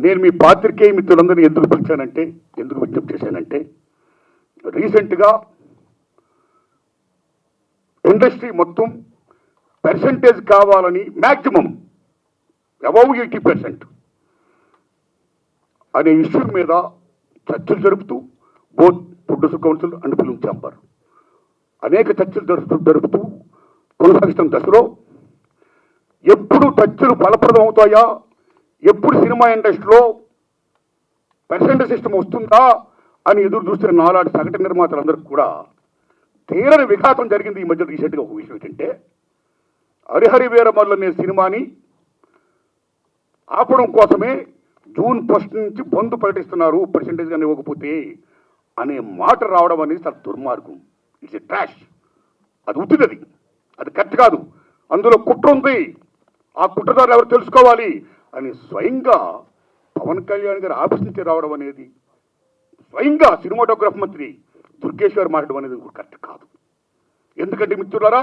నేను మీ పాత్రికేయ మిత్రులందరినీ ఎందుకు పిలిచానంటే, ఎందుకు విజ్ఞప్తి చేశానంటే, రీసెంట్గా ఇండస్ట్రీ మొత్తం పర్సంటేజ్ కావాలని మ్యాక్సిమం అబౌవ్ 80% అనే ఇష్యూ మీద చర్చలు జరుపుతూ both producer council and film chamber అనేక చర్చలు జరుపుతూ కొనసాగిస్తున్న దశలో ఎప్పుడు చర్చలు ఫలప్రదం అవుతాయా, ఎప్పుడు సినిమా ఇండస్ట్రీలో పర్సెంటేజ్ సిస్టమ్ వస్తుందా అని ఎదురు చూస్తున్న నాలాంటి సగటు నిర్మాతలందరికీ కూడా తీరని విఘాతం జరిగింది. ఈ మధ్య రీసెంట్గా ఒక విషయం ఏంటంటే, హరిహరి వీరమల్లు అనే సినిమాని ఆపడం కోసమే జూన్ 1 నుంచి బంద్ ప్రకటిస్తున్నారు పర్సెంటేజ్ కానీ ఇవ్వకపోతే అనే మాట రావడం అనేది చాలా దుర్మార్గం. It's a trash. అది ఉత్తిది, అది కరెక్ట్ కాదు, అందులో కుట్ర ఉంది, ఆ కుట్రదారులు ఎవరు తెలుసుకోవాలి అని స్వయంగా పవన్ కళ్యాణ్ గారు ఆఫీస్ నుంచి రావడం అనేది, స్వయంగా సినిమాటోగ్రఫీ మంత్రి దుర్గేష్ గారు మాట్లాడడం అనేది కరెక్ట్ కాదు. ఎందుకంటే మిత్రులారా,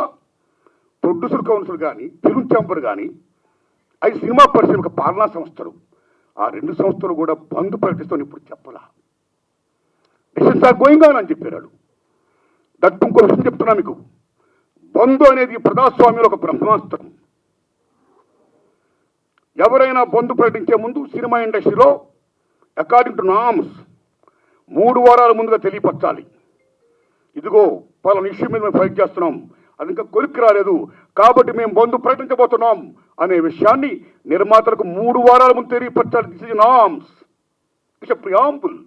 ప్రొడ్యూసర్ కౌన్సిల్ కానీ ఫిల్మ్ ఛాంబర్ కానీ అవి సినిమా పరిశ్రమ పాలనా సంస్థలు, ఆ రెండు సంస్థలు కూడా బంద్ ప్రకటిస్తాను ఇప్పుడు చెప్పలా. డిసిషన్స్ ఆర్ గోయింగ్ ఆన్ అని చెప్పారు. దట్ ఇంకో విషయం చెప్తున్నా మీకు, బంద్ అనేది ప్రజాస్వామ్యంలో ఒక బ్రహ్మాస్త్రం. ఎవరైనా బంద్ ప్రకటించే ముందు సినిమా ఇండస్ట్రీలో అకార్డింగ్ టు నామ్స్ 3 వారాల ముందుగా తెలియపరచాలి. ఇదిగో పలానా ఇష్యూ మీద మేము ఫైట్ చేస్తున్నాం, అది ఇంకా కొలిక్కి రాలేదు కాబట్టి మేము బంద్ ప్రకటించబోతున్నాం అనే విషయాన్ని నిర్మాతలకు 3 వారాల ముందు తెలియపరచాలి. This is norms, it's a preamble.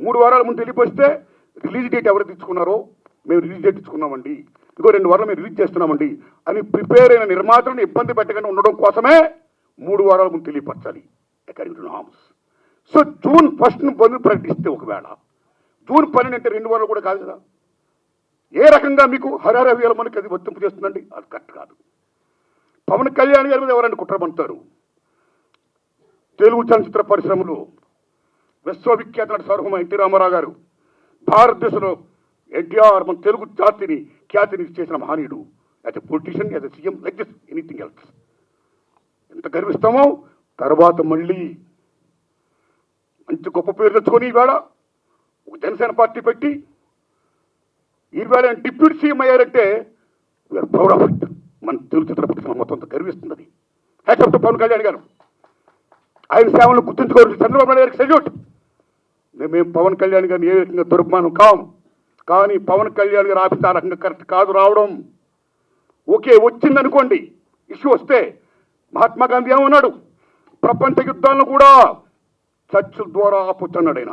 3 వారాల ముందు తెలియపరిస్తే రిలీజ్ డేట్ ఎవరు తెచ్చుకున్నారో, మేము రిలీజ్ డేట్ ఇచ్చుకున్నామండి, ఇంకో 2 వారాలు మేము రిలీజ్ చేస్తున్నామండి అని ప్రిపేర్ అయిన నిర్మాతలను ఇబ్బంది పెట్టకుండా ఉండడం కోసమే 3 వారాల ముందు తెలియపరచాలి according to norms. So June 1 bandh ప్రకటిస్తే, ఒకవేళ జూన్ 12 అంటే 2 వారాలు కూడా కాదు కదా, ఏ రకంగా మీకు హరిహర వీరమల్లుకి అది వర్తింపు చేస్తుందండి? అది కరెక్ట్ కాదు. పవన్ కళ్యాణ్ గారి మీద ఎవరైనా కుట్రమంటారు? తెలుగు చలనచిత్ర పరిశ్రమలో విశ్వవిఖ్యాత నట సార్వభౌమ ఎన్టీ రామారావు గారు, భారతదేశంలో ఎన్టీఆర్ మన తెలుగు జాతిని ఖ్యాతిని చేసిన మహనీయుడు. As a politician, as a CM, like this anything else. ఎంత గర్విస్తామో. తర్వాత మళ్ళీ మంచి గొప్ప పేరు తెచ్చుకొని ఈవేళ ఒక జనసేన పార్టీ పెట్టి ఈవేళ డిప్యూటీ సీఎం అయ్యారంటే వీఆర్ ప్రౌడ్ ఆఫ్ ఇట్. మన తెలుగు చిత్ర పరిశ్రమ మొత్తం గర్విస్తుంది. అది హ్యాట్స్ టు పవన్ కళ్యాణ్ గారు. ఆయన సేవలను గుర్తుంచుకోవాలి. చంద్రబాబు నాయుడు గారికి సెల్యూట్. మేము పవన్ కళ్యాణ్ గారిని ఏ రకంగా దుర్మానం కాం, కానీ పవన్ కళ్యాణ్ గారు ఆఫీస్ ఆ రకంగా కరెక్ట్ కాదు రావడం. ఓకే, వచ్చిందనుకోండి, ఇష్యూ వస్తే మహాత్మా గాంధీ ఏమన్నాడు? ప్రపంచ యుద్ధాలను కూడా చర్చల ద్వారా ఆపొచ్చన్నాడు ఆయన.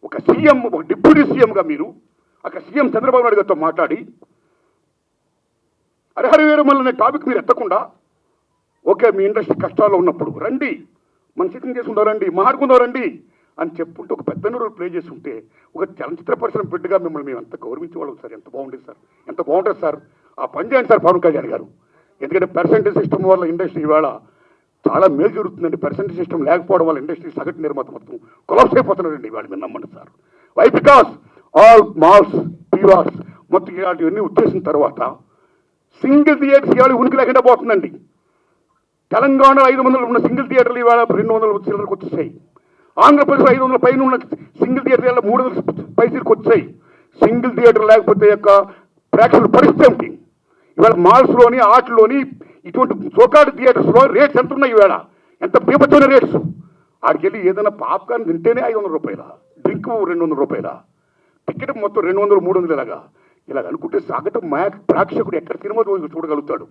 ఒక సీఎం, ఒక డిప్యూటీ సీఎంగా మీరు అక్కడ సీఎం చంద్రబాబు నాయుడు గారితో మాట్లాడి హరిహర వీరమల్లు అనే టాపిక్ మీరు ఎత్తకుండా, ఓకే మీ ఇండస్ట్రీ కష్టాల్లో ఉన్నప్పుడు రండి, మన సిట్టింగ్ చేసుకుందాం రండి, మాట్లాడుకుందాం రండి అని చెప్పుకుంటూ ఒక పెద్ద రోల్ ప్లే చేసి ఉంటే, ఒక చలనచిత్ర పరిశ్రమ బిడ్డగా మిమ్మల్ని మేము ఎంత గౌరవించేవాళ్ళం సార్. ఎంత బాగుండేది సార్, ఎంత బాగుంటుంది సార్. ఆ పని చేయండి సార్ పవన్ కళ్యాణ్ గారు. ఎందుకంటే పర్సెంటేజ్ సిస్టమ్ వల్ల ఇండస్ట్రీ ఇవాళ చాలా మేలు జరుగుతుందండి. పర్సెంటేజ్ సిస్టమ్ లేకపోవడం వల్ల ఇండస్ట్రీ సగటు నిర్మాత మొత్తం కొలాప్స్ అయిపోతున్నారండి ఇవాళ. మీరు నమ్మండి sir. Why? Because all malls, పీవాస్ మొత్తం ఇలాంటివన్నీ వచ్చేసిన తర్వాత సింగిల్ థియేటర్స్ ఇవాళ ఉనికి లేకుండా పోతుందండి. తెలంగాణలో 500 ఉన్న సింగిల్ థియేటర్లు ఇవాళ 200 చిల్లరకు వచ్చేసాయి. ఆంధ్రప్రదేశ్ 500 పైన ఉన్న సింగిల్ థియేటర్ 300 పైసలకు వచ్చాయి. సింగిల్ థియేటర్ లేకపోతే యొక్క ప్రేక్షకుల పరిస్థితి ఏమిటి? ఇవాళ మాల్స్లోని, ఆటల్లోని, ఇటువంటి సోకాడు థియేటర్స్లో రేట్స్ ఎంత ఉన్నాయి ఇవాళ? ఎంత బీభత్సమైన రేట్స్. ఆడికి వెళ్ళి ఏదైనా పాప్కార్న్ తింటేనే 500 రూపాయల, డ్రింక్ 200 రూపాయల, టికెట్ మొత్తం 200, 300 ఇలాగ అనుకుంటే సగటు ప్రేక్షకుడు ఎక్కడ సినిమా చూడగలుగుతాడు?